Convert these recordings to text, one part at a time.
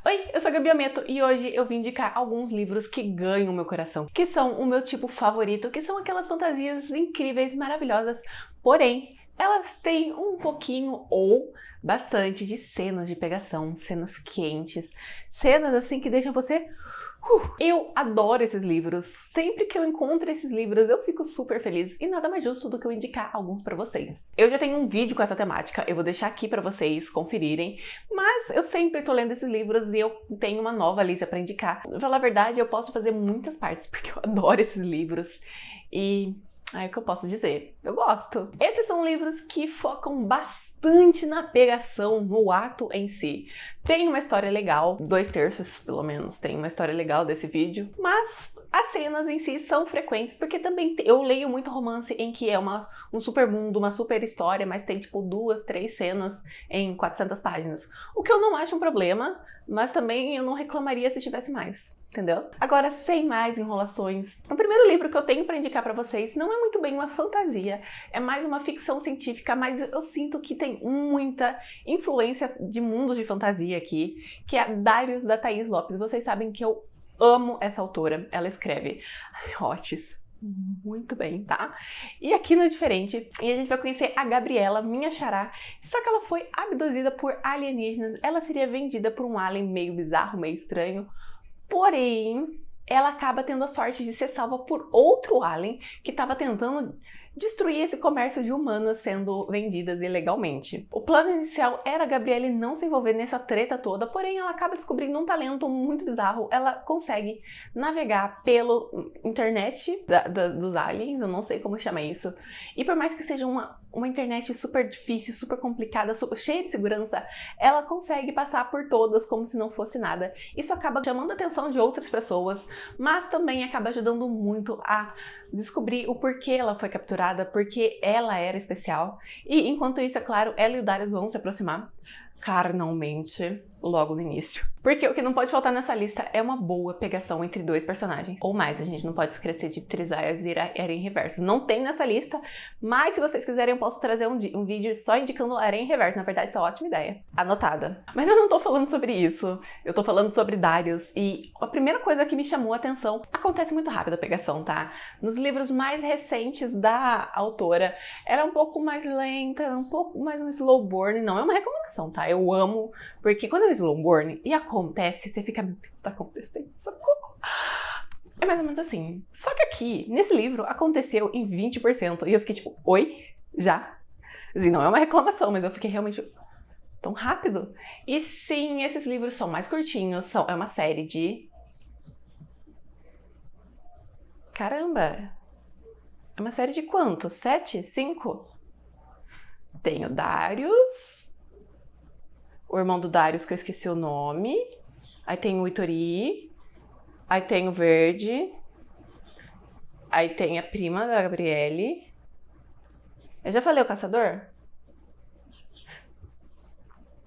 Oi, eu sou a Gabi Ameto e hoje eu vim indicar alguns livros que ganham o meu coração, que são o meu tipo favorito, que são aquelas fantasias incríveis, maravilhosas, porém, elas têm um pouquinho ou bastante de cenas de pegação, cenas quentes, cenas assim que deixam você... Eu adoro esses livros, sempre que eu encontro esses livros eu fico super feliz e nada mais justo do que eu indicar alguns pra vocês. Eu já tenho um vídeo com essa temática, eu vou deixar aqui pra vocês conferirem, mas eu sempre tô lendo esses livros e eu tenho uma nova lista pra indicar. Pra falar a verdade, eu posso fazer muitas partes porque eu adoro esses livros e... é o que eu posso dizer, eu gosto. Esses são livros que focam bastante na pegação, no ato em si. Tem uma história legal, 2/3 pelo menos, tem uma história legal desse vídeo, mas as cenas em si são frequentes, porque também eu leio muito romance em que é um super mundo, uma super história, mas tem tipo 2, 3 cenas em 400 páginas. O que eu não acho um problema, mas também eu não reclamaria se tivesse mais. Entendeu? Agora, sem mais enrolações, o primeiro livro que eu tenho para indicar para vocês não é muito bem uma fantasia, é mais uma ficção científica, mas eu sinto que tem muita influência de mundos de fantasia aqui, que é Diários da Thaís Lopes. Vocês sabem que eu amo essa autora, ela escreve Hotes muito bem, tá? E aqui não é diferente, e a gente vai conhecer a Gabriela, minha xará, só que ela foi abduzida por alienígenas, ela seria vendida por um alien meio bizarro, meio estranho. Porém, ela acaba tendo a sorte de ser salva por outro alien que estava tentando destruir esse comércio de humanas sendo vendidas ilegalmente. O plano inicial era a Gabriele não se envolver nessa treta toda, porém ela acaba descobrindo um talento muito bizarro. Ela consegue navegar pelo internet dos aliens, eu não sei como chama isso, e por mais que seja uma internet super difícil, super complicada, cheia de segurança, ela consegue passar por todas como se não fosse nada. Isso acaba chamando a atenção de outras pessoas, mas também acaba ajudando muito a descobrir o porquê ela foi capturada, porque ela era especial. E enquanto isso, é claro, ela e o Darius vão se aproximar carnalmente logo no início. Porque o que não pode faltar nessa lista é uma boa pegação entre dois personagens. Ou mais, a gente não pode esquecer de Trisaias e Eren Reverso. Não tem nessa lista, mas se vocês quiserem eu posso trazer um vídeo só indicando Eren Reverso. Na verdade, isso é uma ótima ideia. Anotada. Mas eu não tô falando sobre isso. Eu tô falando sobre Darius. E a primeira coisa que me chamou a atenção, acontece muito rápido a pegação, tá? Nos livros mais recentes da autora, era um pouco mais lenta, um pouco mais um slow burn. Não é uma reclamação, tá? Eu amo, porque quando é slow burn e acontece, você fica, meu Deus, tá acontecendo, socorro. É mais ou menos assim. Só que aqui, nesse livro, aconteceu em 20%. E eu fiquei tipo, oi? Já? Assim, não é uma reclamação, mas eu fiquei realmente tão rápido. E sim, esses livros são mais curtinhos, é uma série de... Caramba! É uma série de quanto? 7? 5? Tem o Darius... o irmão do Darius, que eu esqueci o nome. Aí tem o Itori. Aí tem o Verde. Aí tem a prima da Gabriele. Eu já falei o caçador?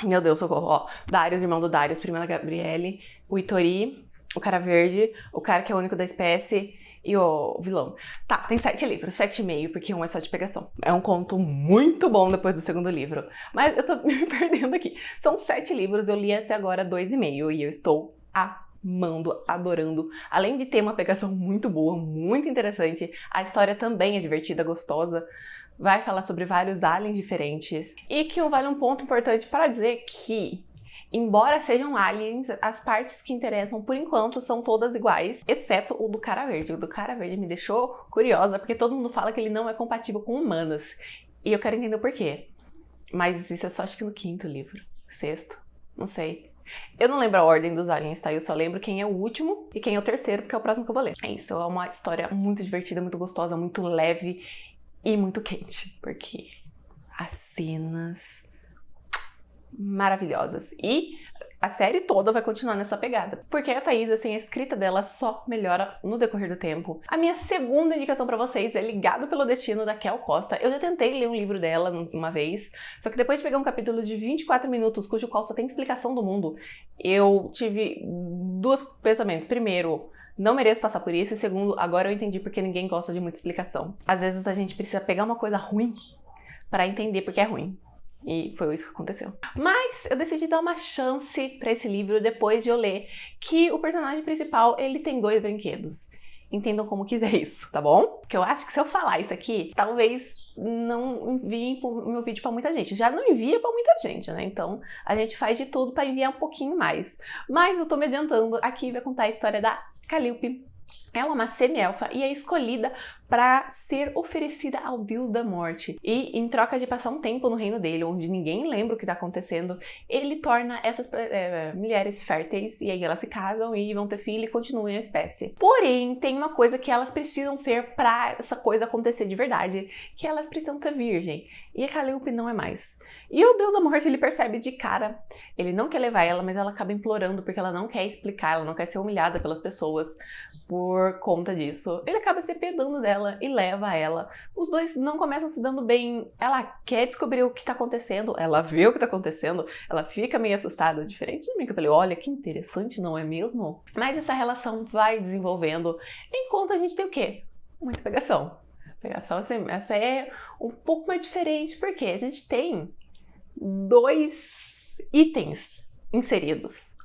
Meu Deus, socorro. Ó, Darius, irmão do Darius, prima da Gabriele. O Itori, o cara verde, o cara que é o único da espécie e o vilão. Tá, tem 7 livros, 7,5, porque um é só de pegação. É um conto muito bom depois do segundo livro. Mas eu tô me perdendo aqui. São 7 livros, eu li até agora 2,5 e eu estou amando, adorando. Além de ter uma pegação muito boa, muito interessante, a história também é divertida, gostosa. Vai falar sobre vários aliens diferentes. E que vale um ponto importante para dizer que... embora sejam aliens, as partes que interessam por enquanto são todas iguais, exceto o do cara verde. O do cara verde me deixou curiosa, porque todo mundo fala que ele não é compatível com humanas. E eu quero entender o porquê. Mas isso é só acho que no 5º livro. 6º, não sei. Eu não lembro a ordem dos aliens, tá? Eu só lembro quem é o último e quem é o 3º, porque é o próximo que eu vou ler. É isso, é uma história muito divertida, muito gostosa, muito leve e muito quente. Porque as cenas... maravilhosas. E a série toda vai continuar nessa pegada. Porque a Thaís, assim, a escrita dela só melhora no decorrer do tempo. A minha segunda indicação pra vocês é Ligado pelo Destino, da Kel Costa. Eu já tentei ler um livro dela uma vez, só que depois de pegar um capítulo de 24 minutos, cujo qual só tem explicação do mundo, eu tive 2 pensamentos. Primeiro, não mereço passar por isso. E segundo, agora eu entendi porque ninguém gosta de muita explicação. Às vezes a gente precisa pegar uma coisa ruim pra entender porque é ruim. E foi isso que aconteceu. Mas eu decidi dar uma chance pra esse livro depois de eu ler que o personagem principal, ele tem 2 brinquedos. Entendam como quiser isso, tá bom? Porque eu acho que se eu falar isso aqui, talvez não envie o meu vídeo pra muita gente. Já não envia pra muita gente, né? Então a gente faz de tudo pra enviar um pouquinho mais. Mas eu tô me adiantando aqui, vai contar a história da Calliope. Ela é uma semi-elfa e é escolhida para ser oferecida ao deus da morte. E em troca de passar um tempo no reino dele, onde ninguém lembra o que está acontecendo, ele torna essas mulheres férteis, e aí elas se casam e vão ter filho e continuam a espécie. Porém, tem uma coisa que elas precisam ser para essa coisa acontecer de verdade, que elas precisam ser virgem. E a Calliope não é mais. E o deus da morte, ele percebe de cara. Ele não quer levar ela, mas ela acaba implorando, porque ela não quer explicar, ela não quer ser humilhada pelas pessoas por conta disso. Ele acaba se pedando dela e leva ela. Os dois não começam se dando bem. Ela quer descobrir o que tá acontecendo, ela vê o que tá acontecendo, ela fica meio assustada, diferente de mim, que eu falei, olha, que interessante, não é mesmo? Mas essa relação vai desenvolvendo, enquanto a gente tem o quê? Muita pegação. Pegação, assim, essa é um pouco mais diferente, porque a gente tem 2 itens inseridos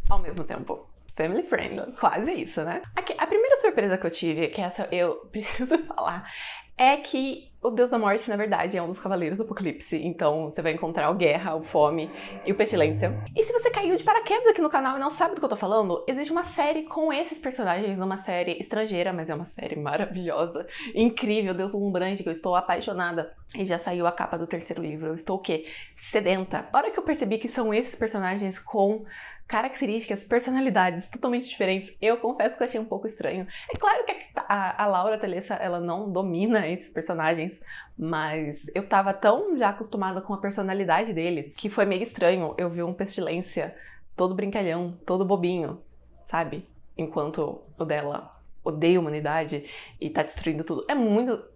ao mesmo tempo. Family friendly, quase isso, né? Aqui, a primeira surpresa que eu tive, que essa eu preciso falar, é que o Deus da Morte, na verdade, é um dos Cavaleiros do Apocalipse. Então, você vai encontrar o Guerra, o Fome e o Pestilência. E se você caiu de paraquedas aqui no canal e não sabe do que eu tô falando, existe uma série com esses personagens, uma série estrangeira, mas é uma série maravilhosa, incrível, deslumbrante, que eu estou apaixonada. E já saiu a capa do 3º livro. Eu estou o quê? Sedenta. A hora que eu percebi que são esses personagens com características, personalidades totalmente diferentes, eu confesso que eu achei um pouco estranho. É claro que a Laura Telessa, ela não domina esses personagens, mas eu tava tão já acostumada com a personalidade deles, que foi meio estranho eu ver um Pestilência todo brincalhão, todo bobinho, sabe? Enquanto o dela odeia a humanidade e tá destruindo tudo.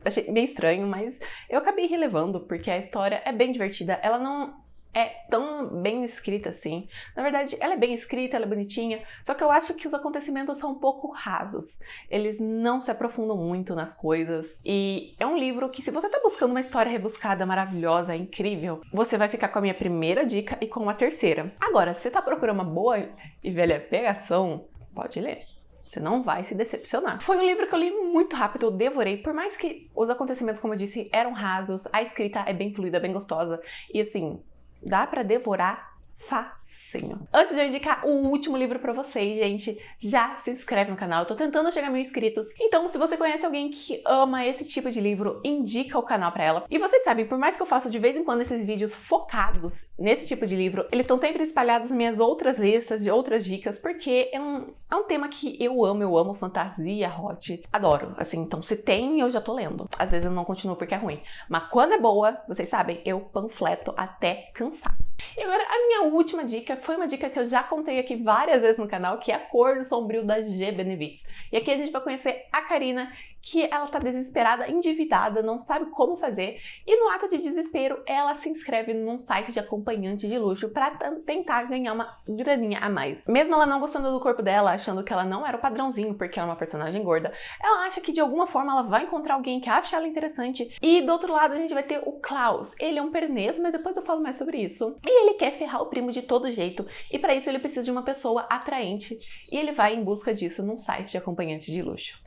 Achei meio estranho, mas eu acabei relevando, porque a história é bem divertida, ela não é tão bem escrita assim. Na verdade, ela é bem escrita, ela é bonitinha, só que eu acho que os acontecimentos são um pouco rasos. Eles não se aprofundam muito nas coisas. E é um livro que, se você tá buscando uma história rebuscada, maravilhosa, incrível, você vai ficar com a minha primeira dica e com a terceira. Agora, se você tá procurando uma boa e velha pegação, pode ler. Você não vai se decepcionar. Foi um livro que eu li muito rápido, eu devorei, por mais que os acontecimentos, como eu disse, eram rasos, a escrita é bem fluida, bem gostosa, e assim, dá pra devorar facinho. Antes de eu indicar o último livro pra vocês, gente, já se inscreve no canal. Eu tô tentando chegar a 1000 inscritos. Então, se você conhece alguém que ama esse tipo de livro, indica o canal pra ela. E vocês sabem, por mais que eu faça de vez em quando esses vídeos focados nesse tipo de livro, eles estão sempre espalhados nas minhas outras listas de outras dicas, porque é um tema que eu amo fantasia, hot, adoro. Assim, então se tem, eu já tô lendo. Às vezes eu não continuo porque é ruim. Mas quando é boa, vocês sabem, eu panfleto até cansar. E agora, a minha última dica foi uma dica que eu já contei aqui várias vezes no canal, que é a Cor do Sombrio da G. Benevides. E aqui a gente vai conhecer a Karina, que ela tá desesperada, endividada, não sabe como fazer, e no ato de desespero, ela se inscreve num site de acompanhante de luxo pra tentar ganhar uma graninha a mais. Mesmo ela não gostando do corpo dela, achando que ela não era o padrãozinho, porque ela é uma personagem gorda, ela acha que de alguma forma ela vai encontrar alguém que acha ela interessante. E do outro lado a gente vai ter o Klaus. Ele é um pernês, mas depois eu falo mais sobre isso. E ele quer ferrar o primo de todo jeito, e para isso ele precisa de uma pessoa atraente, e ele vai em busca disso num site de acompanhante de luxo.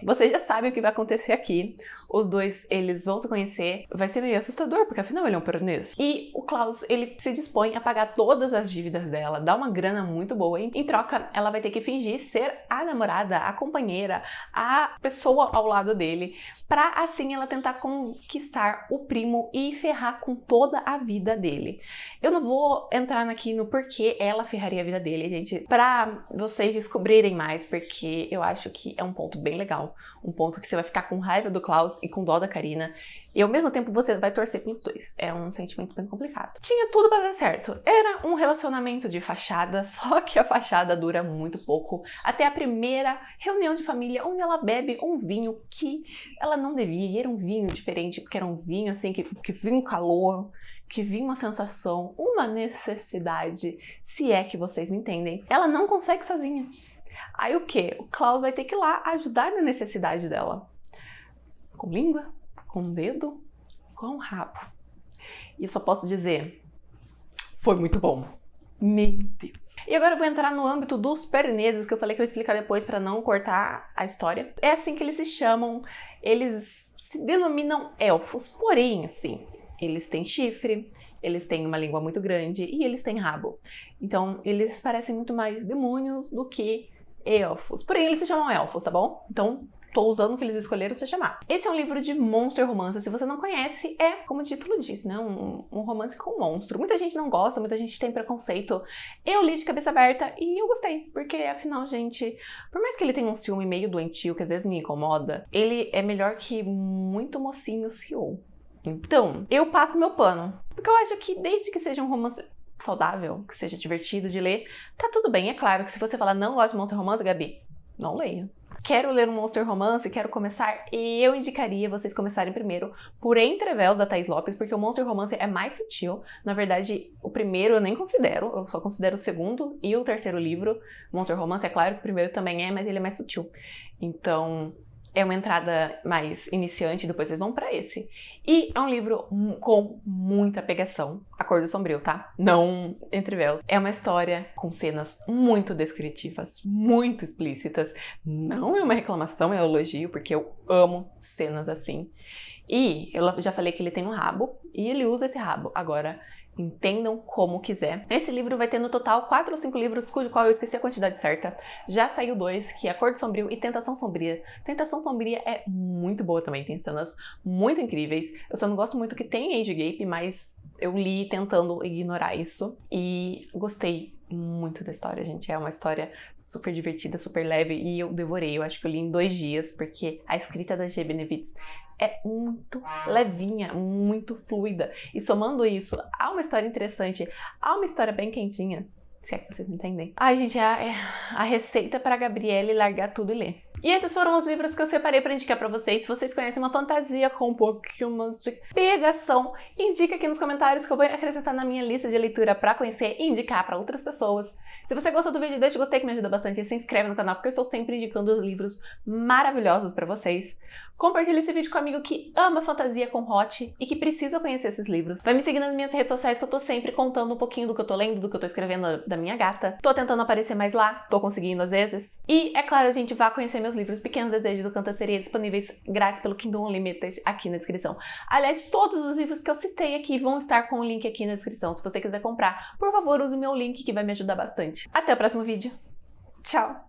Vocês já sabem o que vai acontecer aqui. Os dois, eles vão se conhecer. Vai ser meio assustador, porque afinal ele é um pernês. E o Klaus, ele se dispõe a pagar todas as dívidas dela, dá uma grana muito boa. Em troca, ela vai ter que fingir ser a namorada, a companheira, a pessoa ao lado dele, pra assim ela tentar conquistar o primo e ferrar com toda a vida dele. Eu não vou entrar aqui no porquê ela ferraria a vida dele, gente, pra vocês descobrirem mais, porque eu acho que é um ponto bem legal. Um ponto que você vai ficar com raiva do Klaus e com dó da Karina. E ao mesmo tempo você vai torcer pelos dois. É um sentimento bem complicado. Tinha tudo pra dar certo. Era um relacionamento de fachada, só que a fachada dura muito pouco. Até a primeira reunião de família, onde ela bebe um vinho que ela não devia. E era um vinho diferente, porque era um vinho assim que vinha um calor, que vinha uma sensação, uma necessidade, se é que vocês me entendem. Ela não consegue sozinha. Aí o quê? O Klaus vai ter que ir lá ajudar na necessidade dela. Com língua, com dedo, com rabo. E só posso dizer, foi muito bom. Meu Deus. E agora eu vou entrar no âmbito dos perneses, que eu falei que eu ia explicar depois para não cortar a história. É assim que eles se chamam, eles se denominam elfos, porém, assim, eles têm chifre, eles têm uma língua muito grande e eles têm rabo. Então, eles parecem muito mais demônios do que elfos. Porém, eles se chamam elfos, tá bom? Então, tô usando o que eles escolheram ser chamados. Esse é um livro de monster romance. Se você não conhece, é, como o título diz, né? Um romance com monstro. Muita gente não gosta, muita gente tem preconceito. Eu li de cabeça aberta e eu gostei. Porque, afinal, gente, por mais que ele tenha um ciúme meio doentio, que às vezes me incomoda, ele é melhor que muito mocinho CEO. Então, eu passo meu pano. Porque eu acho que desde que seja um romance saudável, que seja divertido de ler, tá tudo bem. É claro que se você falar não gosta de monster romance, Gabi, não leia. Quero ler um monster romance, quero começar, e eu indicaria vocês começarem primeiro por Entre Véus, da Thaís Lopes, porque o monster romance é mais sutil. Na verdade, o primeiro eu nem considero, eu só considero o segundo e o terceiro livro. Monster romance, é claro que o primeiro também é, mas ele é mais sutil. Então, é uma entrada mais iniciante, depois vocês vão pra esse. E é um livro com muita pegação. A Cor do Sombrio, tá? Não Entre Véus. É uma história com cenas muito descritivas, muito explícitas. Não é uma reclamação, é um elogio, porque eu amo cenas assim. E eu já falei que ele tem um rabo, e ele usa esse rabo. Agora, entendam como quiser. Esse livro vai ter no total 4 ou 5 livros, cujo qual eu esqueci a quantidade certa. Já saiu 2, que é A Cor do Sombrio e Tentação Sombria. Tentação Sombria é muito boa também, tem cenas muito incríveis. Eu só não gosto muito que tem age gap, mas eu li tentando ignorar isso. E gostei muito da história, gente. É uma história super divertida, super leve, e eu devorei. Eu acho que eu li em 2 dias, porque a escrita da G. Benevides é muito levinha, muito fluida. E somando isso a uma história interessante, a uma história bem quentinha, se é que vocês me entendem. Ai, gente, é a receita pra Gabriele largar tudo e ler. E esses foram os livros que eu separei pra indicar pra vocês. Se vocês conhecem uma fantasia com um pouquinho mais de pegação, indica aqui nos comentários que eu vou acrescentar na minha lista de leitura pra conhecer e indicar pra outras pessoas. Se você gostou do vídeo, deixa o gostei que me ajuda bastante, e se inscreve no canal porque eu estou sempre indicando os livros maravilhosos pra vocês. Compartilhe esse vídeo com um amigo que ama fantasia com hot e que precisa conhecer esses livros. Vai me seguir nas minhas redes sociais que eu tô sempre contando um pouquinho do que eu tô lendo, do que eu tô escrevendo da minha gata. Tô tentando aparecer mais lá, tô conseguindo às vezes. E, é claro, a gente vai conhecer meus livros Pequenos Desejos do Cantaceria, disponíveis grátis pelo Kindle Unlimited aqui na descrição. Aliás, todos os livros que eu citei aqui vão estar com o link aqui na descrição. Se você quiser comprar, por favor, use o meu link que vai me ajudar bastante. Até o próximo vídeo. Tchau!